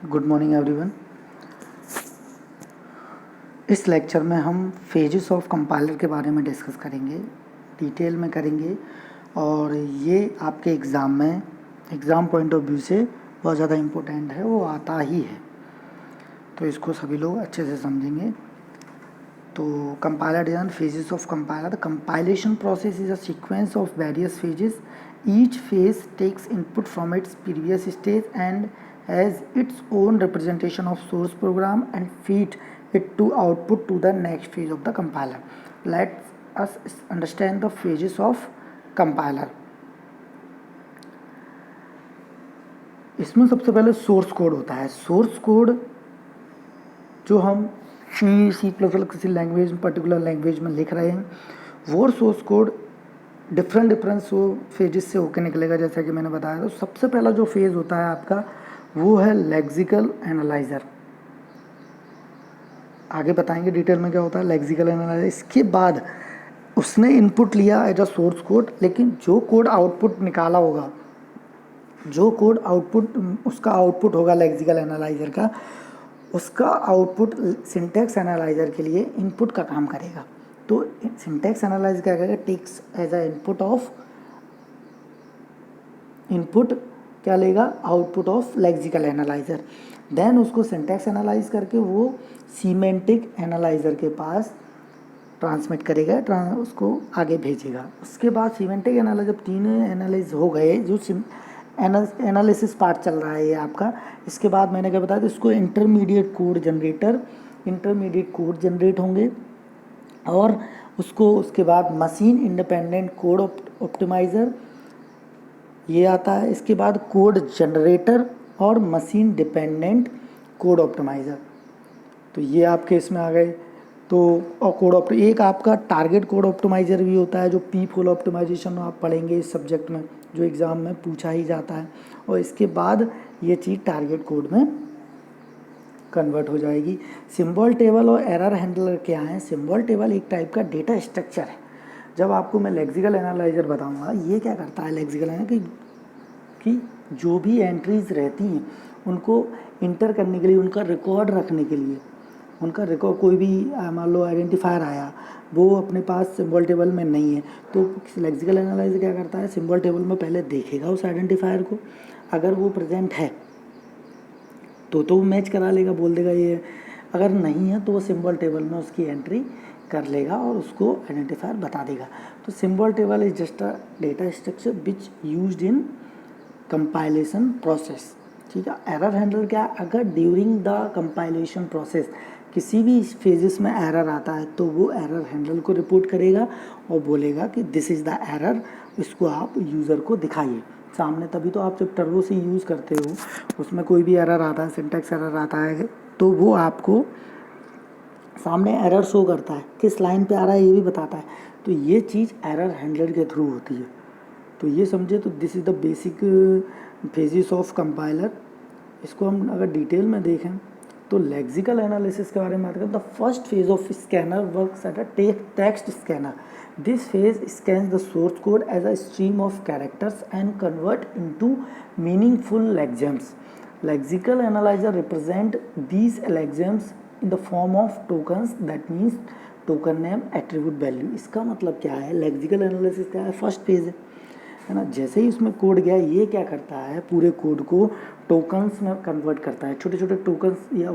Good morning everyone. इस लेक्चर में हम फेजेस ऑफ कंपाइलर के बारे में डिस्कस करेंगे, डिटेल में करेंगे और ये आपके एग्ज़ाम पॉइंट ऑफ व्यू से बहुत ज़्यादा इम्पोर्टेंट है, वो आता ही है, तो इसको सभी लोग अच्छे से समझेंगे। तो compiler design, phases of compiler. The compilation process is a sequence of various phases. Each phase takes input from its previous stage and has its own representation of source program and feed it to output to the next phase of the compiler. Let us understand the phases of compiler. इसमें सबसे पहले source code होता है। Source code जो हम C plus plus किसी language में, particular language में लिख रहे हैं, वो सोर्स कोड डिफरेंट फेजेस से होकर निकलेगा। जैसा कि मैंने बताया, तो सबसे पहला जो फेज़ होता है आपका वो है लेक्सिकल एनालाइज़र। आगे बताएंगे डिटेल में क्या होता है लेक्सिकल एनालाइज़र। इसके बाद उसने इनपुट लिया एज अ सोर्स कोड, लेकिन जो कोड आउटपुट निकाला होगा, जो कोड आउटपुट उसका आउटपुट होगा लेक्सिकल एनालाइज़र का, उसका आउटपुट सिंटैक्स एनालाइज़र के लिए इनपुट का काम करेगा। तो सिंटैक्स एनालाइज क्या करेगा, टेक्स एज अ इनपुट क्या लेगा, आउटपुट ऑफ लेक्सिकल एनालाइज़र। देन उसको सिंटैक्स एनालाइज करके वो सीमेंटिक एनालाइज़र के पास ट्रांसमिट करेगा, उसको आगे भेजेगा। उसके बाद सीमेंटिक एनालाइज, जब तीनों एनालाइज हो गए, जो एनालिसिस पार्ट चल रहा है ये आपका। इसके बाद मैंने क्या बताया, इसको इंटरमीडिएट कोड जनरेट होंगे और उसके बाद मशीन इंडिपेंडेंट कोड ऑप्टिमाइज़र ये आता है। इसके बाद कोड जनरेटर और मशीन डिपेंडेंट कोड ऑप्टिमाइज़र, तो ये आपके इसमें आ गए। तो और एक आपका टारगेट कोड ऑप्टिमाइज़र भी होता है, जो पी फुल ऑप्टिमाइजेशन आप पढ़ेंगे इस सब्जेक्ट में, जो एग्ज़ाम में पूछा ही जाता है। और इसके बाद ये चीज़ टारगेट कोड में कन्वर्ट हो जाएगी। सिंबल टेबल और एरर हैंडलर क्या है? सिंबल टेबल एक टाइप का डेटा स्ट्रक्चर है। जब आपको मैं लेक्सिकल एनालाइज़र बताऊंगा, ये क्या करता है लेक्सिकल एनालाइज़र कि जो भी एंट्रीज रहती हैं उनको इंटर करने के लिए, उनका रिकॉर्ड रखने के लिए, उनका रिकॉर्ड, कोई भी मान लो आइडेंटिफायर आया, वो अपने पास सिंबल टेबल में नहीं है, तो लेक्सिकल एनालाइज़र क्या करता है, सिंबल टेबल में पहले देखेगा उस आइडेंटिफायर को। अगर वो प्रेजेंट है तो वो मैच करा लेगा, बोल देगा ये। अगर नहीं है तो वो सिंबल टेबल में उसकी एंट्री कर लेगा और उसको आइडेंटिफायर बता देगा। तो symbol table is just a data structure which used in compilation process. ठीक है। एरर हैंडलर क्या है, अगर ड्यूरिंग द कंपाइलेशन प्रोसेस किसी भी फेजेस में एरर आता है तो वो एरर हैंडलर को रिपोर्ट करेगा और बोलेगा कि दिस इज़ द एरर, इसको आप यूज़र को दिखाइए सामने। तभी तो आप जब टर्बो से यूज़ करते हो, उसमें कोई भी एरर आता है, सिंटैक्स एरर आता है, तो वो आपको सामने एरर शो करता है, किस लाइन पे आ रहा है ये भी बताता है। तो ये चीज़ एरर हैंडलर के थ्रू होती है। तो ये समझे, तो this is the basic phases of compiler. इसको हम अगर डिटेल में देखें तो लेक्सिकल एनालिसिस के बारे में बात करें, the first phase of scanner works at a text scanner. This phase scans the source code as a stream of characters and convert into meaningful lexemes. Lexical analyzer represent these lexemes in the form of tokens, that means token name, attribute value. इसका मतलब क्या है, lexical analysis क्या है, first phase है ना। जैसे ही उसमें कोड गया, ये क्या करता है, पूरे कोड को टोकन्स में कन्वर्ट करता है, छोटे छोटे टोकन्स या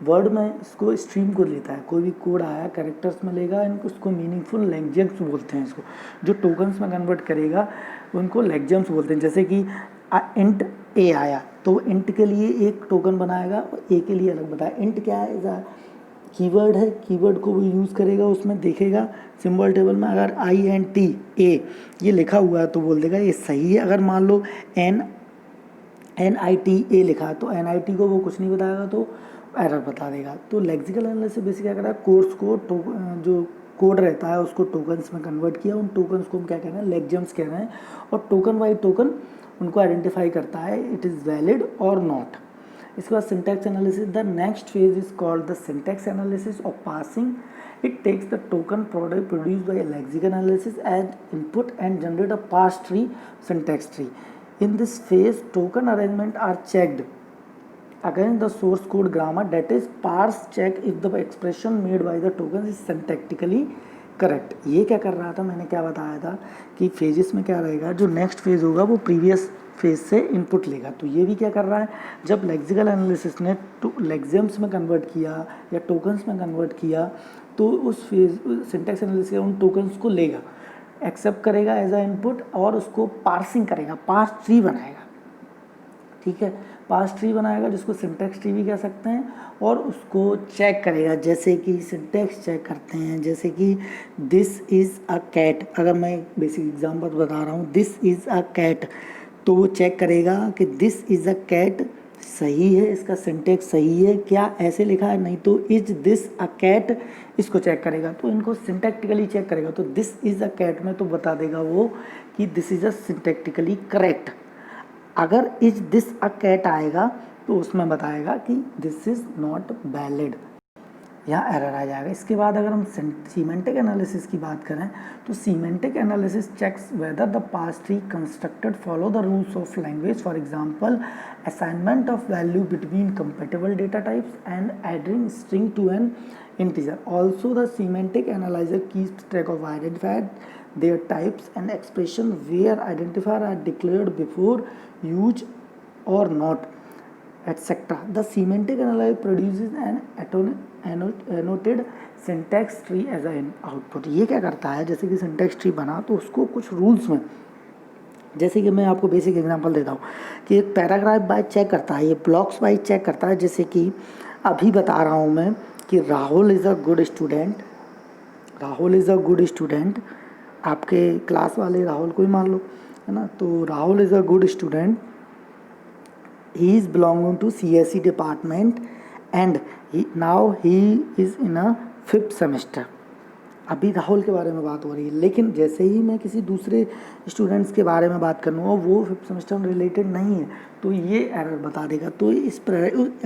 वर्ड में इसको स्ट्रीम को लेता है। कोई भी कोड आया कैरेक्टर्स में लेगा, इनको उसको मीनिंगफुल लेक्जेम्स बोलते हैं। इसको जो टोकन्स में कन्वर्ट करेगा उनको लेक्जेम्स बोलते हैं। जैसे कि इंट ए आया तो इंट के लिए एक टोकन बनाएगा और ए के लिए अलग बताया। इंट क्या है, कीवर्ड है, कीवर्ड को वो यूज़ करेगा, उसमें देखेगा सिंबल टेबल में अगर INT ए ये लिखा हुआ है तो बोल देगा ये सही है। अगर मान लो NIT लिखा है तो NIT को वो कुछ नहीं बताएगा, तो एरर बता देगा। तो लेक्सिकल एनालिसिस बेसिक क्या कर रहा है, कोर्स को जो कोड रहता है उसको टोकन्स में कन्वर्ट किया। उन टोकन्स को हम क्या कह रहे हैं, लेक्जेम्स कह रहे हैं, और टोकन बाई टोकन उनको आइडेंटिफाई करता है, इट इज़ वैलिड और नॉट। इसके बाद syntax analysis, the next phase is called the syntax analysis of parsing. It takes the token product produced by lexical analysis as input and generate a parse tree, syntax tree. In this phase, token arrangement are checked against the source code grammar, that is parse check if the expression made by the token is syntactically correct. ये क्या कर रहा था, मैंने क्या बताया था कि फेजेस में क्या रहेगा, जो नेक्स्ट फेज होगा वो प्रीवियस फेज से इनपुट लेगा। तो ये भी क्या कर रहा है, जब लेक्सिकल एनालिसिस ने लेक्सिम्स में कन्वर्ट किया या टोकन्स में कन्वर्ट किया, तो उस फेज सिंटैक्स एनालिसिस उन टोकन्स को लेगा, एक्सेप्ट करेगा एज अ इनपुट और उसको पार्सिंग करेगा, पार्स ट्री बनाएगा। ठीक है, पार्स ट्री बनाएगा जिसको सिंटैक्स ट्री भी कह सकते हैं, और उसको चेक करेगा, जैसे कि सिंटैक्स चेक करते हैं, जैसे कि दिस इज़ अ कैट। अगर मैं बेसिक एग्जांपल बता रहा हूँ, दिस इज़ अ कैट, तो वो चेक करेगा कि दिस इज़ अ कैट सही है, इसका सिंटैक्स सही है क्या, ऐसे लिखा है, नहीं तो इज दिस अ कैट, इसको चेक करेगा। तो इनको सिंटैक्टिकली चेक करेगा, तो दिस इज़ अ कैट में तो बता देगा वो कि this is a syntactically correct. अगर इज दिस अ कैट आएगा तो उसमें बताएगा कि दिस इज़ नॉट वैलिड, यहाँ एरर आ जाएगा। इसके बाद अगर हम सीमेंटिक एनालिसिस की बात करें, तो semantic analysis checks whether the parse tree constructed follow the rules of language, for example assignment of value between compatible data types and adding string to an integer. Also, the semantic analyzer keeps track of identified their types and expression where identifier are declared before use or not, etc. The semantic analyzer produces an annotated syntax tree as an output. ये क्या करता है, जैसे कि syntax tree बना तो उसको कुछ रूल्स में, जैसे कि मैं आपको बेसिक एग्जांपल देता हूँ कि एक पैराग्राफ बाय चेक करता है, ये ब्लॉक्स बाय चेक करता है। जैसे कि अभी बता रहा हूँ मैं कि Rahul is a good student, Rahul is a good student, आपके क्लास वाले राहुल को ही मान लो, है ना। तो Rahul is a good student, he is belonging to CSE department and now he is in a 5th semester। अभी राहुल के बारे में बात हो रही है, लेकिन जैसे ही मैं किसी दूसरे स्टूडेंट्स के बारे में बात करूँगा वो 5th सेमेस्टर में रिलेटेड नहीं है, तो ये एरर बता देगा। तो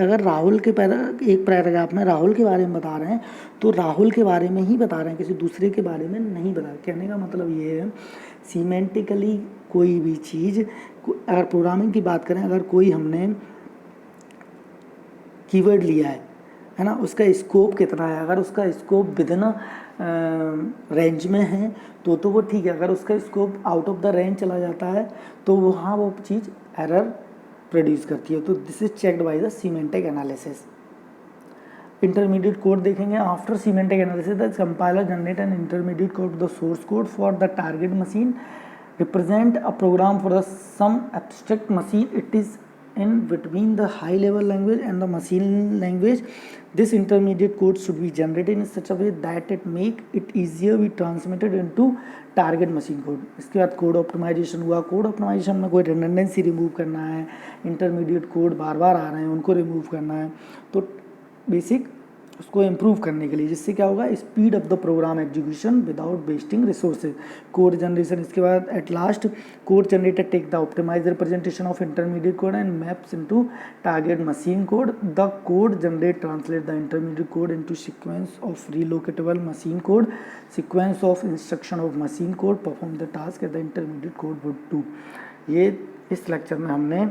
अगर राहुल के एक पैराग्राफ में राहुल के बारे में बता रहे हैं तो राहुल के बारे में ही बता रहे हैं, किसी दूसरे के बारे में नहीं बता रहे। कहने का मतलब ये है, सीमेंटिकली कोई भी चीज़, अगर प्रोग्रामिंग की बात करें, अगर कोई हमने कीवर्ड लिया है ना, उसका स्कोप कितना है, अगर उसका स्कोप विदिन रेंज में है तो वो ठीक है। अगर उसका scope out of the range चला जाता है तो वहाँ वो चीज़ एरर प्रोड्यूस करती है। तो this is checked by the semantic analysis. Intermediate code देखेंगे, after semantic analysis the compiler generate an intermediate code the source code for the target machine represent a program for some abstract machine. It is in between the high level language and the machine language. This intermediate code should be generated in such a way that it make it easier be transmitted into target machine code. इसके बाद code optimisation हुआ। Code optimisation में कोई redundancy remove करना है, intermediate code बार बार आ रहे हैं उनको रिमूव करना है, तो बेसिक उसको इम्प्रूव करने के लिए, जिससे क्या होगा, speed of the program execution without wasting resources. Code generation, इसके बाद at last code generator take the optimize representation of intermediate code and maps into target machine code. The code generate translate the intermediate code into sequence of relocatable machine code, sequence of instruction of machine code, perform the task the intermediate code would do. ये इस लेक्चर में हमने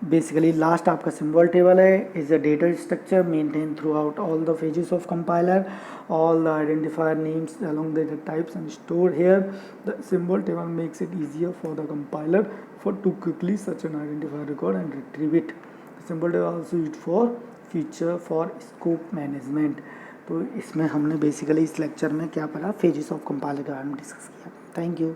basically last आपका symbol table है, is a data structure maintain through out all the phases of compiler, all the identifier names along the data types and stored here. The symbol table makes it easier for the compiler to quickly search an identifier record and retrieve it. The symbol table also used for feature for scope management. तो इसमें हमने basically इस लेक्चर में क्या पढ़ा, phases of compiler के बारे में डिस्कस किया। Thank you.